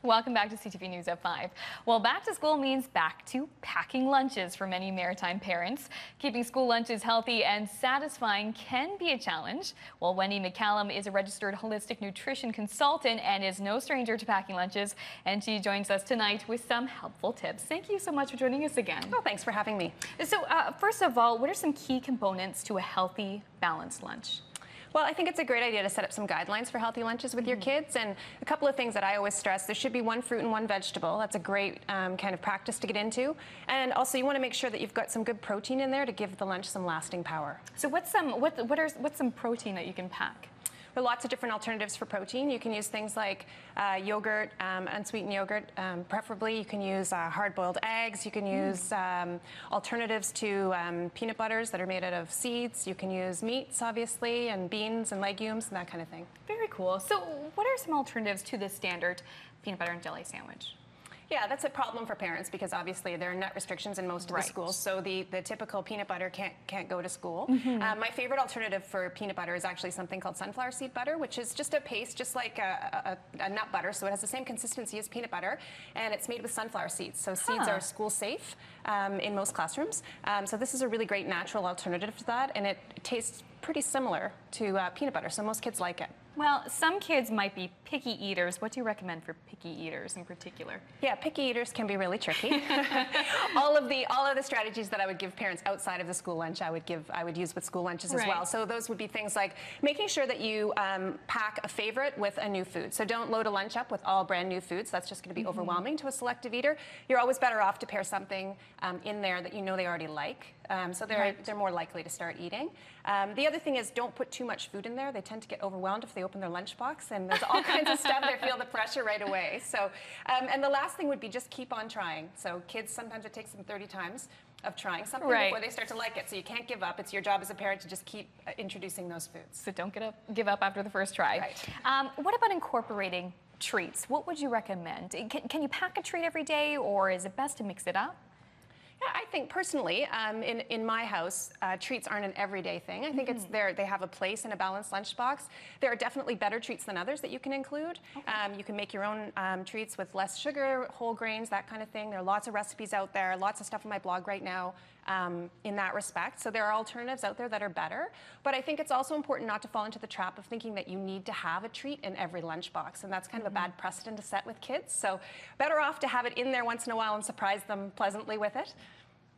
Welcome back to CTV News at 5. Well, back to school means back to packing lunches for many maritime parents. Keeping school lunches healthy and satisfying can be a challenge. Well, Wendy McCallum is a registered holistic nutrition consultant and is no stranger to packing lunches. And she joins us tonight with some helpful tips. Thank you so much for joining us again. Oh, thanks for having me. So first of all, what are some key components to a healthy, balanced lunch? Well, I think it's a great idea to set up some guidelines for healthy lunches with your kids. And a couple of things that I always stress: there should be one fruit and one vegetable. That's a great kind of practice to get into. And also, you want to make sure that you've got some good protein in there to give the lunch some lasting power. So what's some protein that you can pack? There are lots of different alternatives for protein. You can use things like yogurt, unsweetened yogurt, preferably. You can use hard-boiled eggs. You can use alternatives to peanut butters that are made out of seeds. You can use meats, obviously, and beans and legumes and that kind of thing. Very cool. So what are some alternatives to the standard peanut butter and jelly sandwich? Yeah, that's a problem for parents because obviously there are nut restrictions in most of the schools, so the typical peanut butter can't go to school. My favorite alternative for peanut butter is actually something called sunflower seed butter, which is just a paste, just like a nut butter, so it has the same consistency as peanut butter, and it's made with sunflower seeds. So seeds are school safe in most classrooms. So this is a really great natural alternative to that, and it tastes pretty similar to peanut butter, so most kids like it. Well, some kids might be picky eaters. What do you recommend for picky eaters in particular? Yeah, picky eaters can be really tricky. all of the strategies that I would give parents outside of the school lunch, I would use with school lunches as well. So those would be things like making sure that you pack a favorite with a new food. So don't load a lunch up with all brand new foods. That's just going to be overwhelming to a selective eater. You're always better off to pair something in there that you know they already like. So they're more likely to start eating. The other thing is, don't put too much food in there. They tend to get overwhelmed if they open their lunchbox, and there's all kinds of stuff. They feel the pressure right away. So, and the last thing would be just keep on trying. So kids, sometimes it takes them 30 times of trying something before they start to like it. So you can't give up. It's your job as a parent to just keep introducing those foods. So don't give up after the first try. Right. What about incorporating treats? What would you recommend? Can you pack a treat every day, or is it best to mix it up? Yeah, I think personally, in my house, treats aren't an everyday thing. I think they have a place in a balanced lunchbox. There are definitely better treats than others that you can include. You can make your own treats with less sugar, whole grains, that kind of thing. There are lots of recipes out there, lots of stuff on my blog right now in that respect. So there are alternatives out there that are better. But I think it's also important not to fall into the trap of thinking that you need to have a treat in every lunchbox. And that's kind of a bad precedent to set with kids. So better off to have it in there once in a while and surprise them pleasantly with it.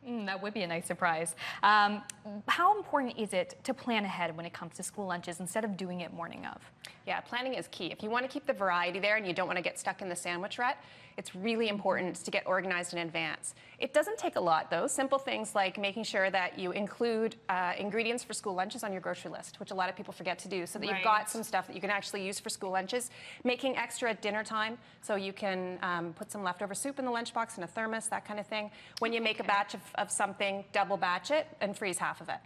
That would be a nice surprise. How important is it to plan ahead when it comes to school lunches instead of doing it morning of? Yeah, planning is key. If you want to keep the variety there and you don't want to get stuck in the sandwich rut, it's really important to get organized in advance. It doesn't take a lot, though. Simple things like making sure that you include ingredients for school lunches on your grocery list, which a lot of people forget to do, so that you've got some stuff that you can actually use for school lunches. Making extra at dinner time, so you can put some leftover soup in the lunchbox in a thermos, that kind of thing. When you make a batch of something, double batch it and freeze half of it.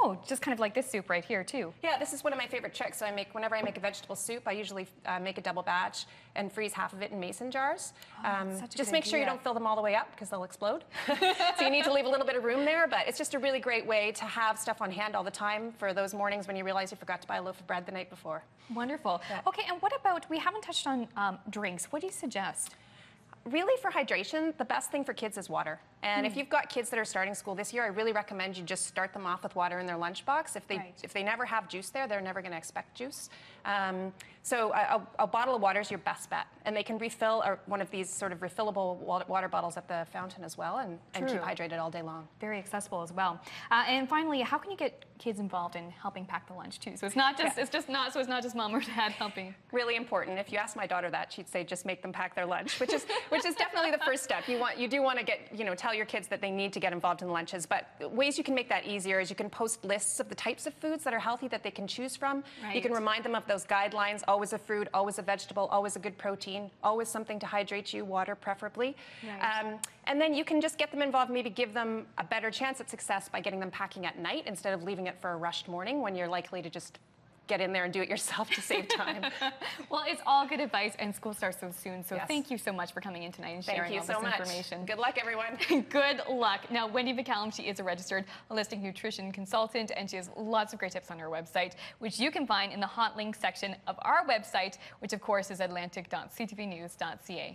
Oh, just kind of like this soup right here, too. Yeah, this is one of my favorite tricks. So whenever I make a vegetable soup, I usually make a double batch and freeze half of it in mason jars. Just make sure you don't fill them all the way up because they'll explode. So you need to leave a little bit of room there, but it's just a really great way to have stuff on hand all the time for those mornings when you realize you forgot to buy a loaf of bread the night before. Wonderful. Yeah. Okay, and what about, we haven't touched on drinks. What do you suggest? Really, for hydration, the best thing for kids is water. And if you've got kids that are starting school this year, I really recommend you just start them off with water in their lunchbox. If they never have juice there, they're never going to expect juice. So a bottle of water is your best bet. And they can refill one of these sort of refillable water bottles at the fountain as well and keep hydrated all day long. Very accessible as well. And finally, how can you get kids involved in helping pack the lunch too? So it's not just it's not just mom or dad helping. Really important. If you ask my daughter that, she'd say just make them pack their lunch, which is definitely the first step. You do want to tell your kids that they need to get involved in lunches, but ways you can make that easier is you can post lists of the types of foods that are healthy that they can choose from. You can remind them of those guidelines: always a fruit, always a vegetable, always a good protein, always something to hydrate you, water preferably. And then you can just get them involved, maybe give them a better chance at success by getting them packing at night instead of leaving it for a rushed morning when you're likely to just get in there and do it yourself to save time. Well, it's all good advice, and school starts so soon, so thank you so much for coming in tonight and sharing all this information. Good luck, everyone. Good luck. Now, Wendy McCallum, she is a registered holistic nutrition consultant, and she has lots of great tips on her website, which you can find in the hot links section of our website, which of course is atlantic.ctvnews.ca.